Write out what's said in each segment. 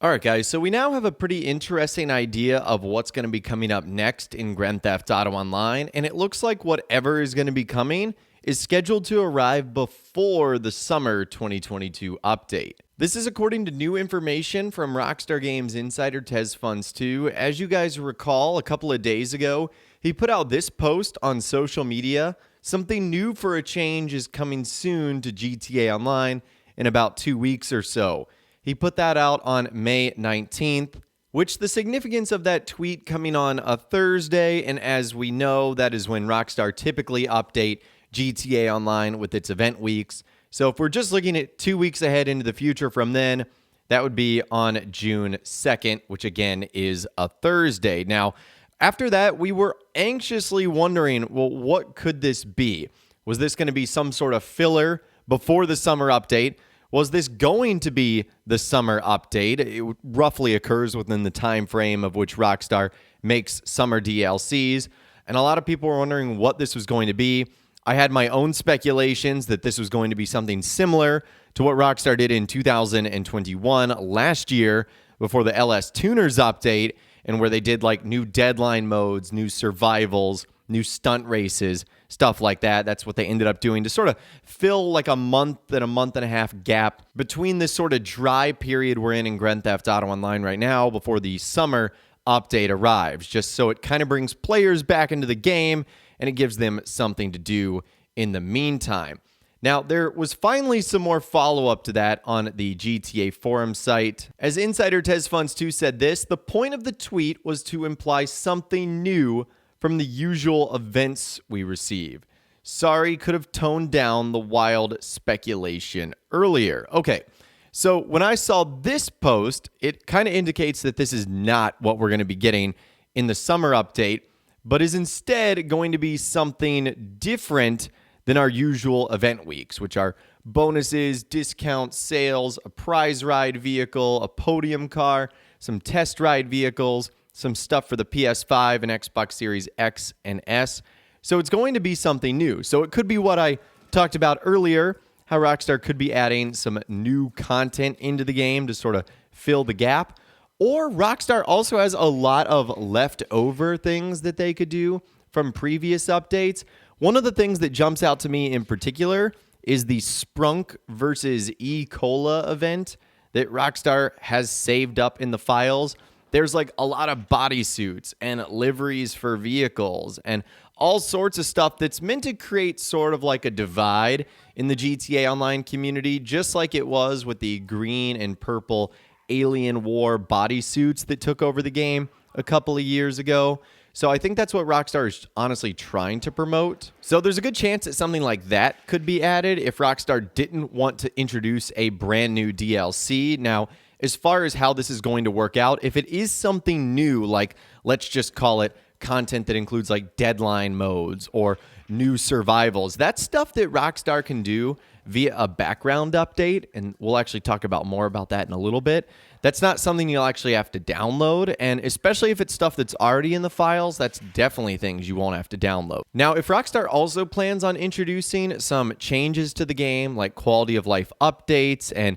All right, guys, so we now have a pretty interesting idea of what's going to be coming up next in Grand Theft Auto Online, and it looks like whatever is going to be coming is scheduled to arrive before the summer 2022 update. This is according to new information from Rockstar Games insider TezFunds2. As you guys recall, a couple of days ago, he put out this post on social media. Something new for a change is coming soon to GTA Online in about 2 weeks or so. He put that out on May 19th, which the significance of that tweet coming on a Thursday, and as we know, that is when Rockstar typically update GTA Online with its event weeks. So if we're just looking at 2 weeks ahead into the future from then, that would be on June 2nd, which again is a Thursday. Now, after that, we were anxiously wondering, well, what could this be? Was this going to be some sort of filler before the summer update? Was this going to be the summer update? It roughly occurs within the time frame of which Rockstar makes summer DLCs, and a lot of people were wondering what this was going to be. I had my own speculations that this was going to be something similar to what Rockstar did in 2021 last year before the LS Tuners update, and where they did like new deadline modes, new survivals, new stunt races, stuff like that. That's what they ended up doing to sort of fill like a month and a half gap between this sort of dry period we're in Grand Theft Auto Online right now before the summer update arrives, just so it kind of brings players back into the game and it gives them something to do in the meantime. Now, there was finally some more follow-up to that on the GTA forum site. As insider TezFunds2 said this, the point of the tweet was to imply something new from the usual events we receive. Sorry, could have toned down the wild speculation earlier. Okay, so when I saw this post, it kind of indicates that this is not what we're going to be getting in the summer update, but is instead going to be something different than our usual event weeks, which are bonuses, discount sales, a prize ride vehicle, a podium car, some test ride vehicles, some stuff for the PS5 and Xbox Series X and S. So it's going to be something new. So it could be what I talked about earlier, how Rockstar could be adding some new content into the game to sort of fill the gap. Or Rockstar also has a lot of leftover things that they could do from previous updates. One of the things that jumps out to me in particular is the Sprunk versus E. Cola event that Rockstar has saved up in the files. There's like a lot of bodysuits and liveries for vehicles and all sorts of stuff that's meant to create sort of like a divide in the GTA Online community, just like it was with the green and purple Alien War bodysuits that took over the game a couple of years ago. So I think that's what Rockstar is honestly trying to promote. So there's a good chance that something like that could be added if Rockstar didn't want to introduce a brand new DLC. Now, as far as how this is going to work out, if it is something new, like let's just call it content that includes like deadline modes or new survivals, that's stuff that Rockstar can do via a background update, and we'll actually talk about more about that in a little bit. That's not something you'll actually have to download, and especially if it's stuff that's already in the files, that's definitely things you won't have to download. Now, if Rockstar also plans on introducing some changes to the game, like quality of life updates and,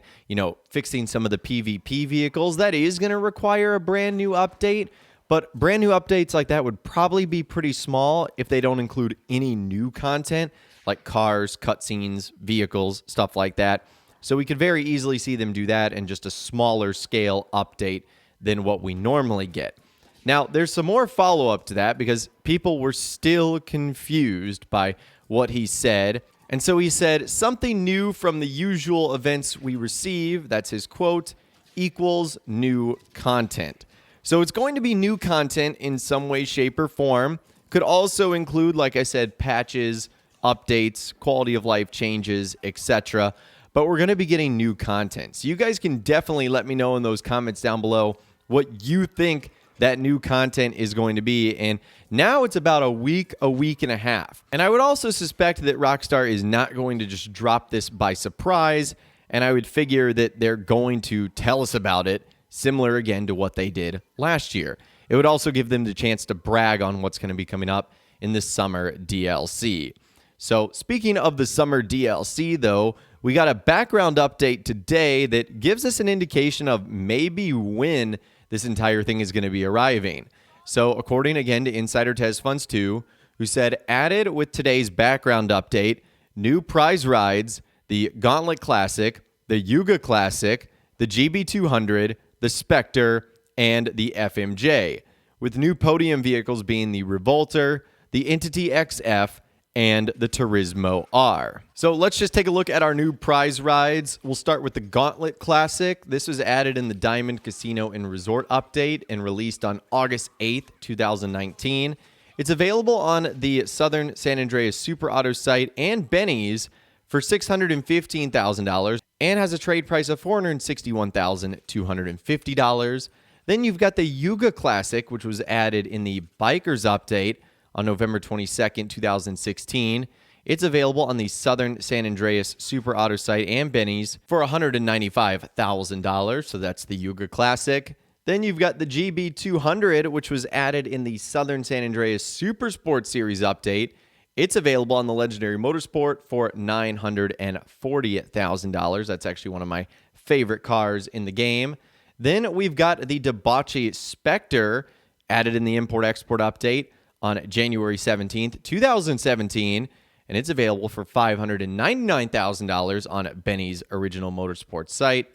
fixing some of the PvP vehicles, that is going to require a brand new update. But brand new updates like that would probably be pretty small if they don't include any new content, like cars, cutscenes, vehicles, stuff like that. So we could very easily see them do that in just a smaller scale update than what we normally get. Now, there's some more follow-up to that because people were still confused by what he said. And so he said, something new from the usual events we receive, that's his quote, equals new content. So it's going to be new content in some way, shape, or form. Could also include, like I said, patches, updates, quality of life changes, etc. But we're going to be getting new content. So you guys can definitely let me know in those comments down below what you think that new content is going to be. And now it's about a week and a half. And I would also suspect that Rockstar is not going to just drop this by surprise. And I would figure that they're going to tell us about it, similar again to what they did last year. It would also give them the chance to brag on what's going to be coming up in the summer DLC. So speaking of the summer DLC, though, we got a background update today that gives us an indication of maybe when this entire thing is going to be arriving. So according again to Insider Tez Funds 2, who said added with today's background update, new prize rides, the Gauntlet Classic, the Yuga Classic, the GB200, the Spectre, and the FMJ, with new podium vehicles being the Revolter, the Entity XF, and the Turismo R. So let's just take a look at our new prize rides. We'll start with the Gauntlet Classic. This was added in the Diamond Casino and Resort update and released on August 8th, 2019. It's available on the Southern San Andreas Super Auto site and Benny's for $615,000 and has a trade price of $461,250. Then you've got the Yuga Classic, which was added in the Bikers update on November 22nd, 2016. It's available on the Southern San Andreas Super Auto site and Benny's for $195,000. So that's the Yuga Classic. Then you've got the GB200, which was added in the Southern San Andreas Super Sport Series update. It's available on the Legendary Motorsport for $940,000. That's actually one of my favorite cars in the game. Then we've got the Debauchee Spectre added in the Import-Export update on January 17th, 2017, and it's available for $599,000 on Benny's Original Motorsports site.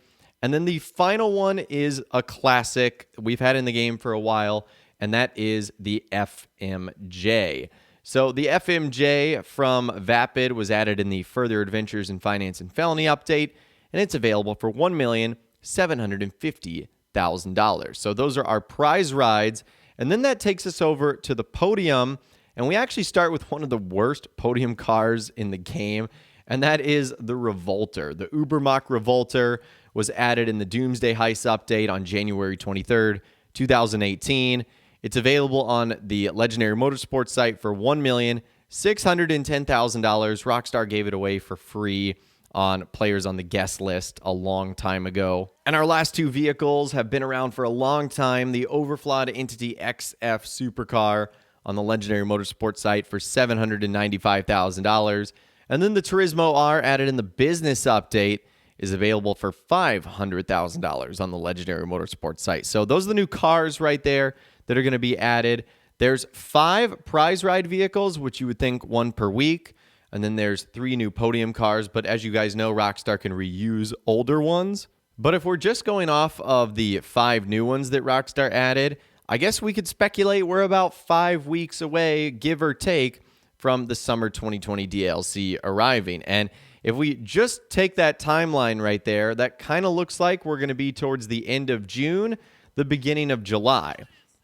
And then the final one is a classic we've had in the game for a while, and that is the FMJ. So the FMJ from Vapid was added in the Further Adventures in Finance and Felony update, and it's available for $1,750,000. So those are our prize rides. And then that takes us over to the podium, and we actually start with one of the worst podium cars in the game, and that is the Revolter. The Ubermacht Revolter was added in the Doomsday Heist update on January 23rd, 2018. It's available on the Legendary Motorsports site for $1,610,000. Rockstar gave it away for free on players on the guest list a long time ago. And our last two vehicles have been around for a long time. The Overflawed Entity XF Supercar on the Legendary Motorsports site for $795,000. And then the Turismo R added in the business update is available for $500,000 on the Legendary Motorsports site. So those are the new cars right there that are going to be added. There's 5 prize ride vehicles, which you would think one per week. And then there's 3 new podium cars. But as you guys know, Rockstar can reuse older ones. But if we're just going off of the 5 new ones that Rockstar added, I guess we could speculate we're about 5 weeks away, give or take, from the summer 2020 DLC arriving. And if we just take that timeline right there, that kind of looks like we're going to be towards the end of June, the beginning of July.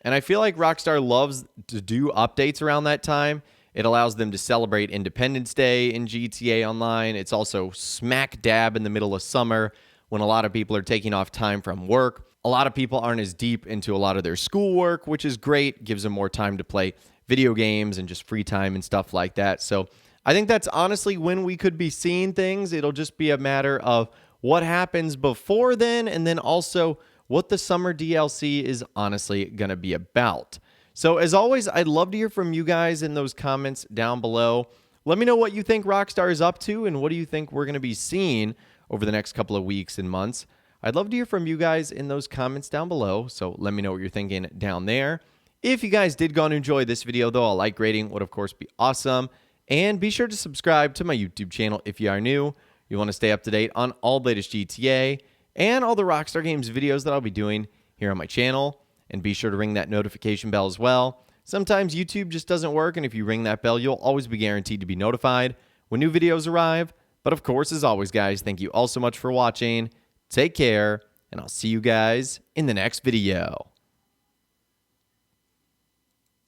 And I feel like Rockstar loves to do updates around that time. It allows them to celebrate Independence Day in GTA Online. It's also smack dab in the middle of summer when a lot of people are taking off time from work. A lot of people aren't as deep into a lot of their schoolwork, which is great. Gives them more time to play video games and just free time and stuff like that. So I think that's honestly when we could be seeing things. It'll just be a matter of what happens before then, and then also what the summer DLC is honestly going to be about. So as always, I'd love to hear from you guys in those comments down below. Let me know what you think Rockstar is up to, and what do you think we're going to be seeing over the next couple of weeks and months. I'd love to hear from you guys in those comments down below, so let me know what you're thinking down there. If you guys did go and enjoy this video, though, a like rating would, of course, be awesome. And be sure to subscribe to my YouTube channel if you are new. You want to stay up to date on all the latest GTA and all the Rockstar Games videos that I'll be doing here on my channel. And be sure to ring that notification bell as well. Sometimes YouTube just doesn't work, and if you ring that bell, you'll always be guaranteed to be notified when new videos arrive. But of course, as always, guys, thank you all so much for watching. Take care, and I'll see you guys in the next video.